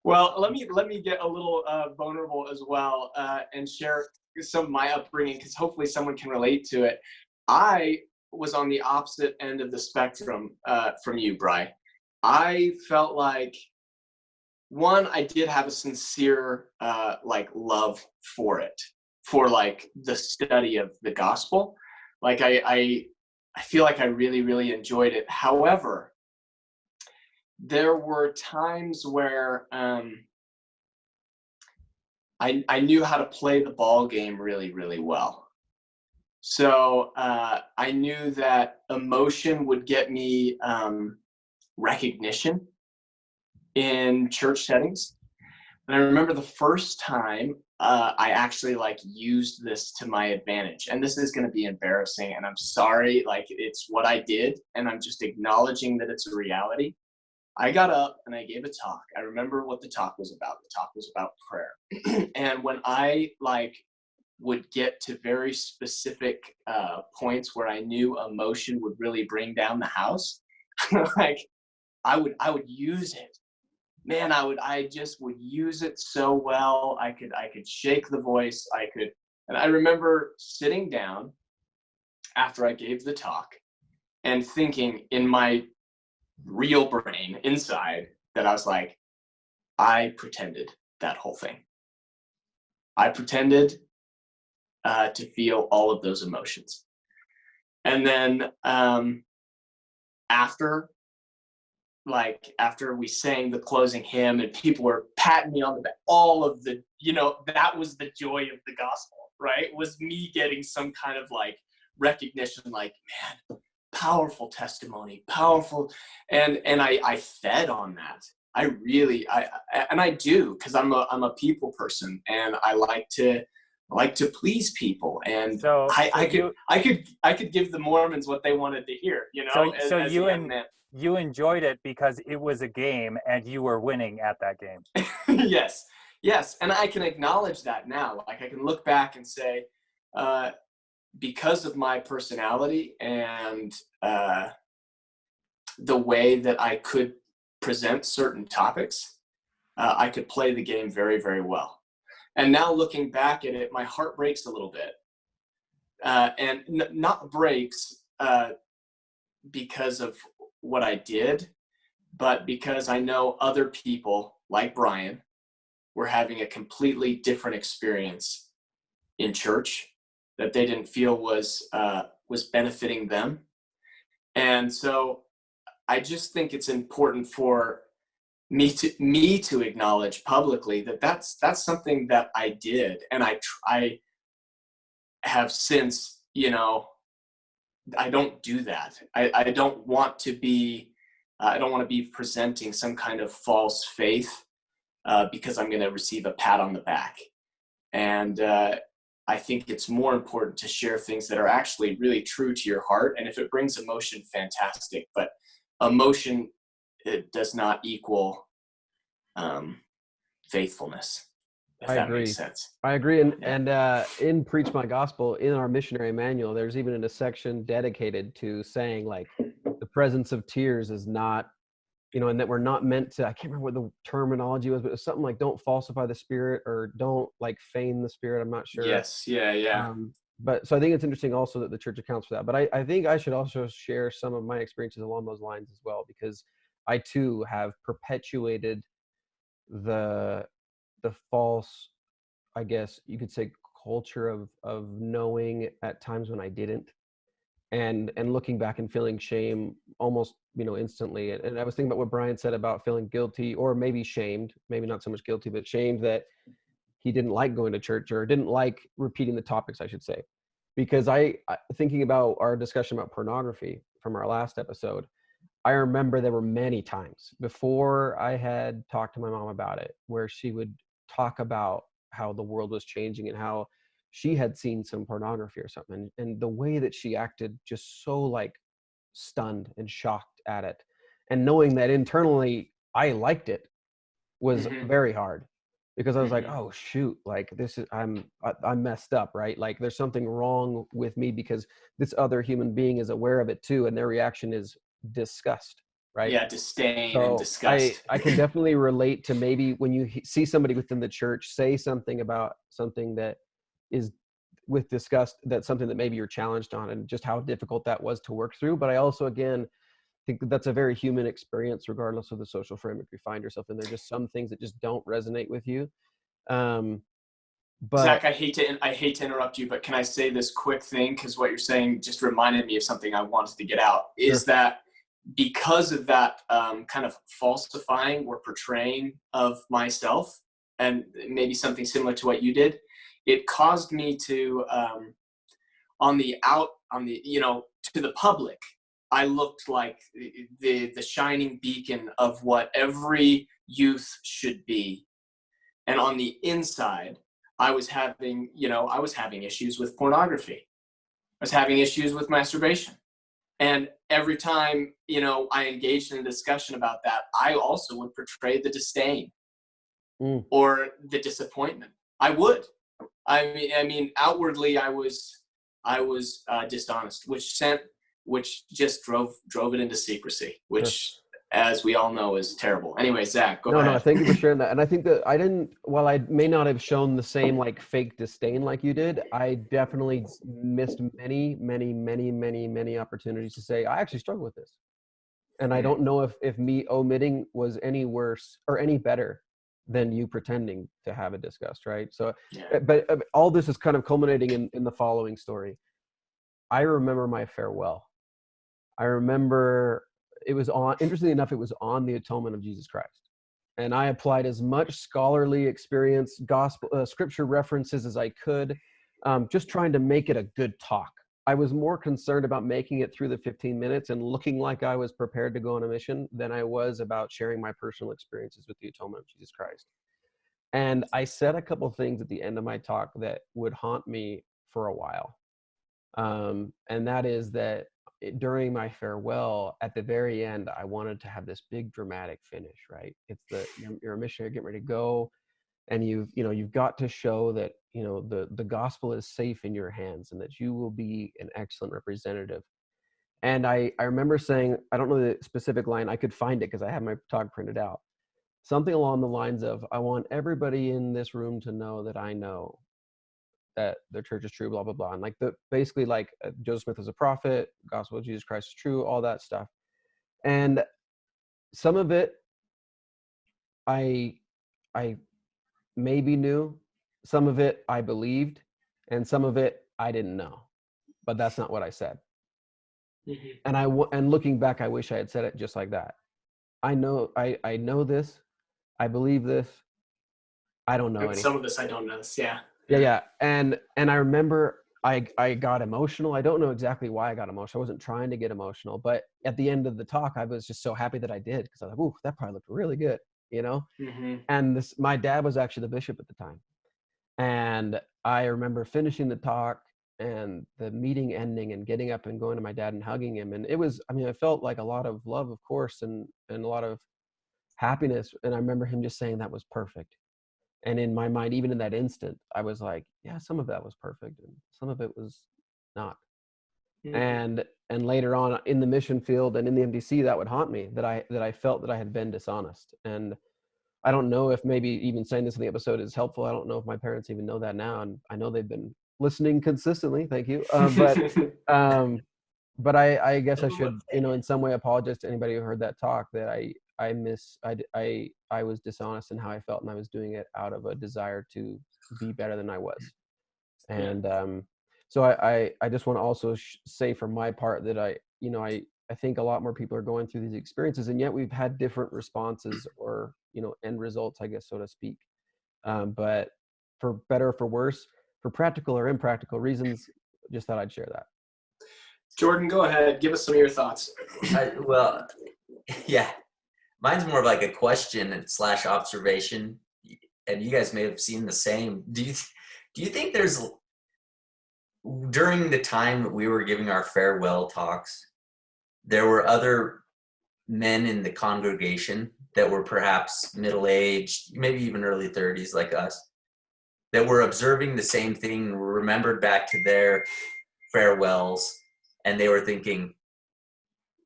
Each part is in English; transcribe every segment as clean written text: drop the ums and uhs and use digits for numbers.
Well, let me get a little vulnerable as well, and share some of my upbringing, because hopefully someone can relate to it. I was on the opposite end of the spectrum from you, Bri. I felt like, one, I did have a sincere like love for it, for like the study of the gospel. Like I feel like I really, really enjoyed it. However, there were times where I knew how to play the ball game really, really well. So I knew that emotion would get me recognition in church settings. And I remember the first time I actually like used this to my advantage. And this is going to be embarrassing, and I'm sorry, like it's what I did, and I'm just acknowledging that it's a reality. I got up and I gave a talk. I remember what the talk was about. The talk was about prayer. And when I like would get to very specific points where I knew emotion would really bring down the house, like I would use it. Man, I just would use it so well. I could shake the voice. And I remember sitting down after I gave the talk and thinking in my real brain inside that I was like, I pretended that whole thing. I pretended to feel all of those emotions. And then after we sang the closing hymn and people were patting me on the back, all of the, that was the joy of the gospel, right? Was me getting some kind of like recognition, like, man, powerful testimony, powerful. And I fed on that. I do, because I'm a people person, and I like to please people. And So I could give the Mormons what they wanted to hear, So as a young man. you enjoyed it because it was a game and you were winning at that game. Yes. And I can acknowledge that now. Like I can look back and say, because of my personality and the way that I could present certain topics, I could play the game very, very well. And now looking back at it, my heart breaks a little bit. And not breaks because of what I did, but because I know other people like Brian were having a completely different experience in church that they didn't feel was benefiting them. And so I just think it's important for me to acknowledge publicly that that's something that I did, and I have since, I don't do that. I don't want to be presenting some kind of false faith because I'm going to receive a pat on the back. And I think it's more important to share things that are actually really true to your heart. And if it brings emotion, fantastic. But emotion, it does not equal faithfulness, if that makes sense. I agree. And in Preach My Gospel, in our missionary manual, there's even a section dedicated to saying like the presence of tears is not, and that we're not meant to, I can't remember what the terminology was, but it was something like don't falsify the spirit or don't like feign the spirit. I'm not sure. Yes. Yeah. But so I think it's interesting also that the church accounts for that. But I think I should also share some of my experiences along those lines as well, because I too have perpetuated the false, I guess you could say, culture of knowing at times when I didn't, and looking back and feeling shame almost instantly. And I was thinking about what Brian said about feeling guilty, or maybe shamed, maybe not so much guilty, but shamed that he didn't like going to church or didn't like repeating the topics, I should say. Because I thinking about our discussion about pornography from our last episode, I remember there were many times before I had talked to my mom about it where she would talk about how the world was changing and how she had seen some pornography or something. And the way that she acted, just so like stunned and shocked at it. And knowing that internally I liked it was very hard, because I was like, oh shoot, like this is, I'm messed up, right? Like there's something wrong with me because this other human being is aware of it too. And their reaction is disgust right? Yeah, disdain and So I disgust. I can definitely relate to maybe when you see somebody within the church say something about something that is with disgust, that's something that maybe you're challenged on, and just how difficult that was to work through. But I also, again, think that that's a very human experience, regardless of the social framework you find yourself in. There are just some things that just don't resonate with you. Um, but Zach, I hate to interrupt you, but can I say this quick thing? Because what you're saying just reminded me of something I wanted to get out. Sure. Is that because of that kind of falsifying or portraying of myself, and maybe something similar to what you did, it caused me to to the public, I looked like the shining beacon of what every youth should be. And on the inside, I was having issues with pornography. I was having issues with masturbation. And every time, I engaged in a discussion about that, I also would portray the disdain or the disappointment. I would. I mean, outwardly, I was dishonest, which just drove it into secrecy, Sure. which, as we all know, is terrible. Anyway, Zach, go No, ahead. thank you for sharing that. And I think that while I may not have shown the same like fake disdain like you did, I definitely missed many, many, many, many, many opportunities to say, I actually struggle with this. And I don't know if me omitting was any worse or any better than you pretending to have a disgust, right? So, Yeah. but all this is kind of culminating in the following story. I remember my farewell. I remember interestingly enough, it was on the atonement of Jesus Christ. And I applied as much scholarly experience, gospel, scripture references as I could, just trying to make it a good talk. I was more concerned about making it through the 15 minutes and looking like I was prepared to go on a mission than I was about sharing my personal experiences with the atonement of Jesus Christ. And I said a couple of things at the end of my talk that would haunt me for a while. And that is that during my farewell, at the very end, I wanted to have this big dramatic finish, right? It's you're a missionary getting ready to go, and you've got to show that the gospel is safe in your hands and that you will be an excellent representative. And I remember saying, I don't know the specific line, I could find it because I have my talk printed out, something along the lines of, I want everybody in this room to know that I know that the church is true, blah blah blah, and basically Joseph Smith was a prophet, gospel of Jesus Christ is true, all that stuff. And some of it I maybe knew, some of it I believed, and some of it I didn't know, but that's not what I said. And looking back, I wish I had said it just like that. I know this, I believe this, I don't know anything. Some of this I don't know. Yeah. Yeah. And I remember I got emotional. I don't know exactly why I got emotional. I wasn't trying to get emotional, but at the end of the talk, I was just so happy that I did, because I was like, ooh, that probably looked really good, And my dad was actually the bishop at the time. And I remember finishing the talk and the meeting ending and getting up and going to my dad and hugging him. And it was, I felt like a lot of love, of course, and a lot of happiness. And I remember him just saying that was perfect. And in my mind, even in that instant, I was like, yeah, some of that was perfect and some of it was not. And later on in the mission field and in the MDC, that would haunt me, that I felt that I had been dishonest. And I don't know if maybe even saying this in the episode is helpful. I don't know if my parents even know that now. And I know they've been listening consistently. Thank you. But I guess I should, in some way apologize to anybody who heard that talk, that I was dishonest in how I felt, and I was doing it out of a desire to be better than I was. And so I just want to also say from my part that I think a lot more people are going through these experiences, and yet we've had different responses or end results, I guess, so to speak. But for better or for worse, for practical or impractical reasons, just thought I'd share that. Jordan, go ahead. Give us some of your thoughts. Well, yeah, mine's more of like a question / observation, and you guys may have seen the same. Do you think there's, during the time that we were giving our farewell talks, there were other men in the congregation that were perhaps middle-aged, maybe even early 30s like us, that were observing the same thing, remembered back to their farewells, and they were thinking,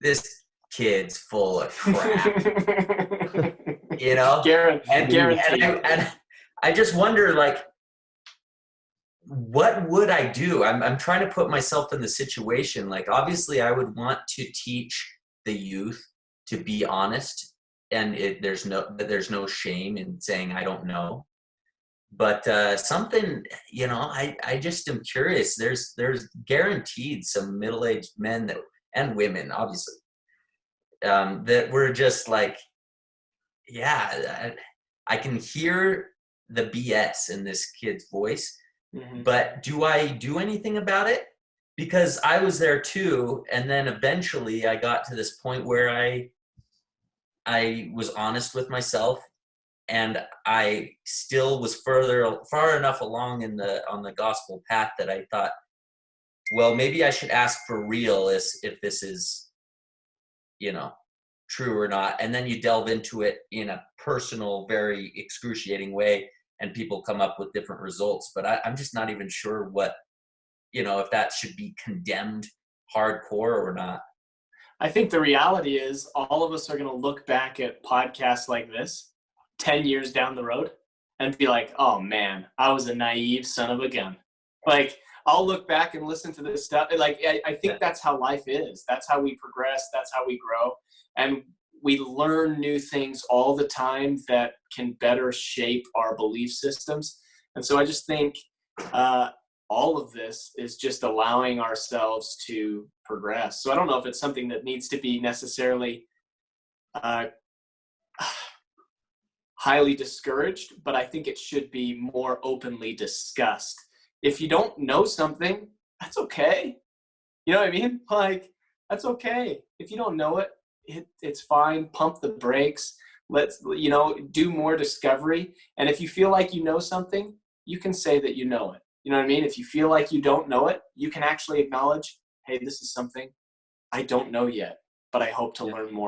this kid's full of crap. You know? Guaranteed. And I just wonder, like, what would I do? I'm trying to put myself in the situation. Like, obviously I would want to teach the youth to be honest, and there's no shame in saying I don't know. But something, you know, I just am curious. There's guaranteed some middle-aged men and women, obviously, that were just like, yeah, I can hear the BS in this kid's voice, but do I do anything about it? Because I was there too, and then eventually I got to this point where I was honest with myself, and I still was far enough along on the gospel path that I thought, well, maybe I should ask for real if this is, you know, true or not. And then you delve into it in a personal, very excruciating way, and people come up with different results. But I'm just not even sure what, you know, if that should be condemned hardcore or not. I think the reality is all of us are going to look back at podcasts like this 10 years down the road and be like, oh man, I was a naive son of a gun. Like, I'll look back and listen to this stuff. Like, I think that's how life is. That's how we progress. That's how we grow. And we learn new things all the time that can better shape our belief systems. And so I just think all of this is just allowing ourselves to progress. So I don't know if it's something that needs to be necessarily highly discouraged, but I think it should be more openly discussed. If you don't know something, that's okay. You know what I mean? Like, that's okay. If you don't know it, it's fine. Pump the brakes. Let's, you know, do more discovery. And if you feel like you know something, you can say that you know it. You know what I mean? If you feel like you don't know it, you can actually acknowledge, hey, this is something I don't know yet, but I hope to learn more